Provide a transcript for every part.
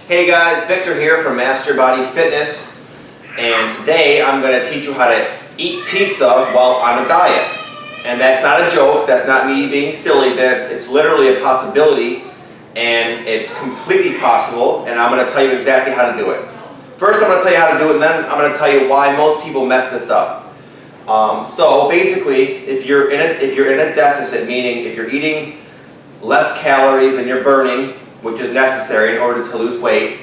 Hey guys, Victor here from Master Body Fitness, and today I'm going to teach you how to eat pizza while on a diet. And that's not a joke, that's not me being silly, it's literally a possibility, and it's completely possible, and I'm going to tell you exactly how to do it. First I'm going to tell you how to do it, and then I'm going to tell you why most people mess this up. So basically, if you're in a deficit, meaning if you're eating less calories than you're burning, which is necessary in order to lose weight,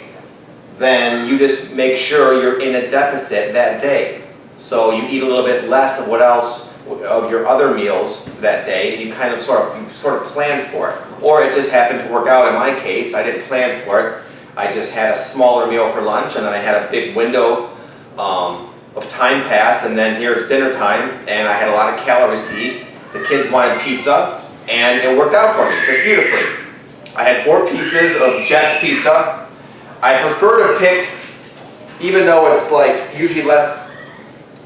then you just make sure you're in a deficit that day. So you eat a little bit less of of your other meals that day, and you kind of sort of plan for it. Or it just happened to work out in my case. I didn't plan for it. I just had a smaller meal for lunch, and then I had a big window of time pass, and then here it's dinner time, and I had a lot of calories to eat. The kids wanted pizza, and it worked out for me just beautifully. I had 4 pieces of Jets pizza. I prefer to pick, even though it's like usually less,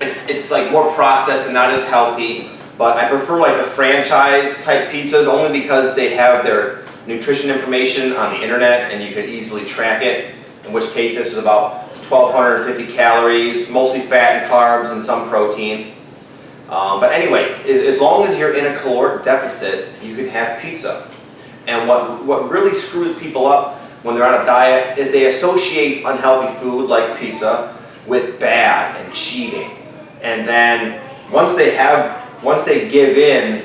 it's like more processed and not as healthy, but I prefer like the franchise type pizzas only because they have their nutrition information on the internet and you can easily track it, in which case this is about 1,250 calories, mostly fat and carbs and some protein. But anyway, as long as you're in a caloric deficit, you can have pizza. And what really screws people up when they're on a diet is they associate unhealthy food like pizza with bad and cheating. And then once they give in,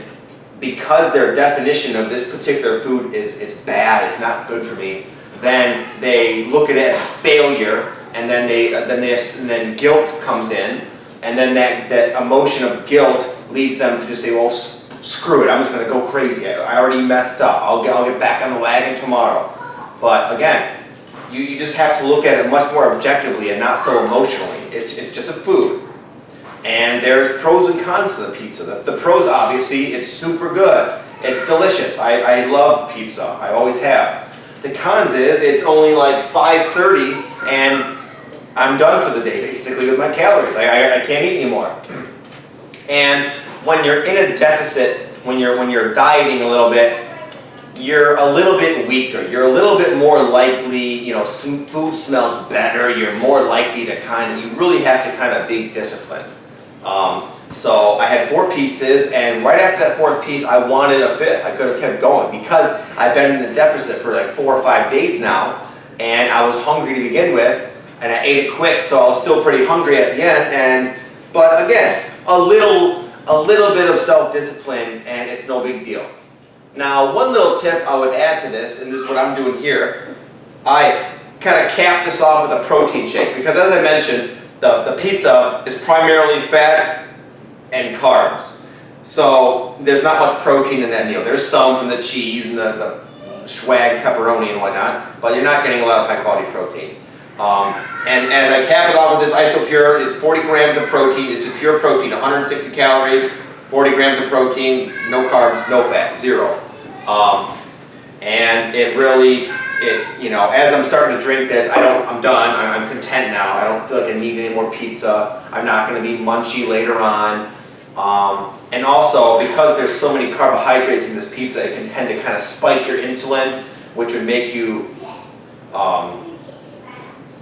because their definition of this particular food is it's bad, it's not good for me, then they look at it as failure, and then guilt comes in, and then that emotion of guilt leads them to just say, well, screw it, I'm just going to go crazy. I already messed up. I'll get back on the wagon tomorrow. But again, you just have to look at it much more objectively and not so emotionally. It's just a food. And there's pros and cons to the pizza. The pros, obviously, it's super good. It's delicious. I love pizza. I always have. The cons is it's only like 5:30 and I'm done for the day basically with my calories. I can't eat anymore. And when you're in a deficit, when you're dieting a little bit, you're a little bit weaker. You're a little bit more likely, some food smells better. You're more likely to you really have to kind of be disciplined. So I had 4 pieces, and right after that 4th piece, I wanted a 5th. I could have kept going because I've been in a deficit for like 4 or 5 days now, and I was hungry to begin with, and I ate it quick, so I was still pretty hungry at the end. But again, a little bit of self-discipline, and it's no big deal. Now, one little tip I would add to this, and this is what I'm doing here, I kind of cap this off with a protein shake, because as I mentioned, the pizza is primarily fat and carbs. So there's not much protein in that meal. There's some from the cheese and the swag pepperoni and whatnot, but you're not getting a lot of high quality protein. And as I cap it off with this Isopure, it's 40 grams of protein. It's a pure protein, 160 calories, 40 grams of protein, no carbs, no fat, 0. And it really, as I'm starting to drink this, I'm done. I'm content now. I don't feel like I need any more pizza. I'm not going to be munchy later on. And also, because there's so many carbohydrates in this pizza, it can tend to kind of spike your insulin, which would make you,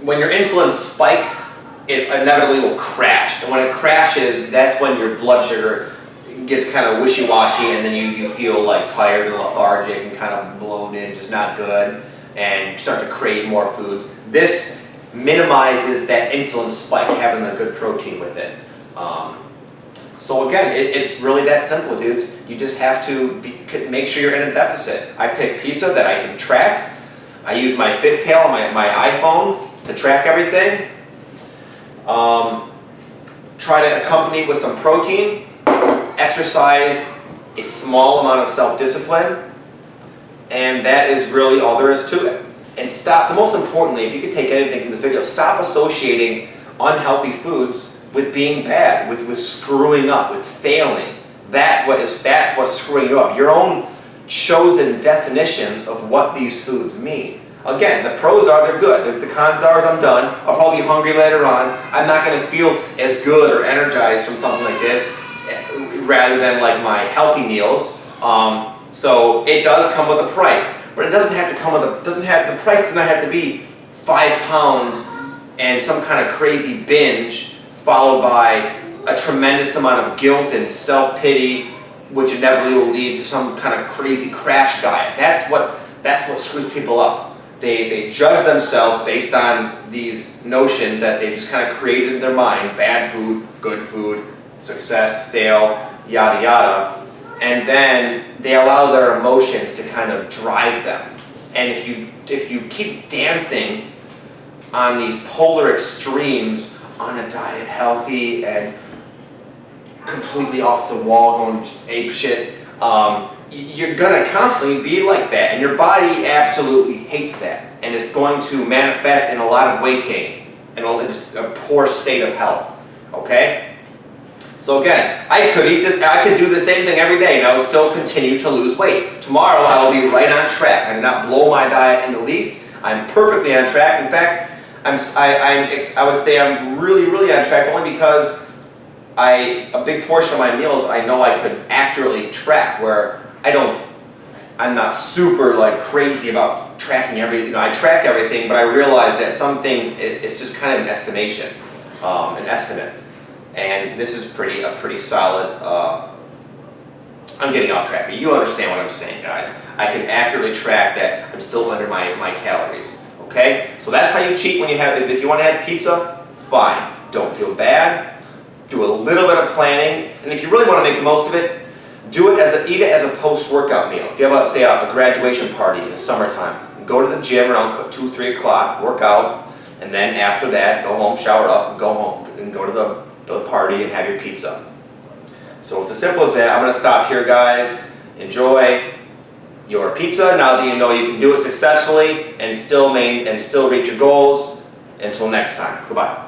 when your insulin spikes, it inevitably will crash. And when it crashes, that's when your blood sugar gets kind of wishy-washy, and then you feel like tired and lethargic and kind of bloated, just not good, and you start to crave more foods. This minimizes that insulin spike, having a good protein with it. So again, it's really that simple, dudes. You just have to make sure you're in a deficit. I pick pizza that I can track. I use my FitPal on my iPhone to track everything. Try to accompany it with some protein. Exercise, a small amount of self-discipline, and that is really all there is to it. And stop, most importantly, if you could take anything from this video, stop associating unhealthy foods with being bad, with screwing up, with failing. That's what's screwing you up. Your own chosen definitions of what these foods mean. Again, the pros are they're good. The cons are I'm done. I'll probably be hungry later on. I'm not going to feel as good or energized from something like this rather than like my healthy meals. So it does come with a price, but it doesn't have to come with the price does not have to be 5 pounds and some kind of crazy binge, followed by a tremendous amount of guilt and self-pity, which inevitably will lead to some kind of crazy crash diet. That's what screws people up. They judge themselves based on these notions that they just kind of created in their mind: bad food, good food, success, fail, yada yada. And then they allow their emotions to kind of drive them. And if you keep dancing on these polar extremes, on a diet, healthy and completely off the wall, going ape shit, you're gonna constantly be like that, and your body absolutely hates that, and it's going to manifest in a lot of weight gain and just a poor state of health. Okay? So again, I could do the same thing every day and I would still continue to lose weight. Tomorrow I will be right on track. I did not blow my diet in the least. I'm perfectly on track. In fact, I would say I'm really on track, only because a big portion of my meals I know I could accurately track, where I'm not super like crazy about tracking everything. I track everything, but I realize that some things it's just kind of an estimation, an estimate. And this is a pretty solid, I'm getting off track, but you understand what I'm saying, guys. I can accurately track that I'm still under my calories, okay? So that's how you cheat when you have, if you want to have pizza, fine. Don't feel bad, do a little bit of planning, and if you really want to make the most of it, eat it as a post-workout meal. If you have, say, a graduation party in the summertime, go to the gym around 2 or 3 o'clock, work out, and then after that, go home, shower up, go home, and go to the party and have your pizza. So it's as simple as that. I'm going to stop here, guys. Enjoy your pizza now that you know you can do it successfully and still reach your goals. Until next time, goodbye.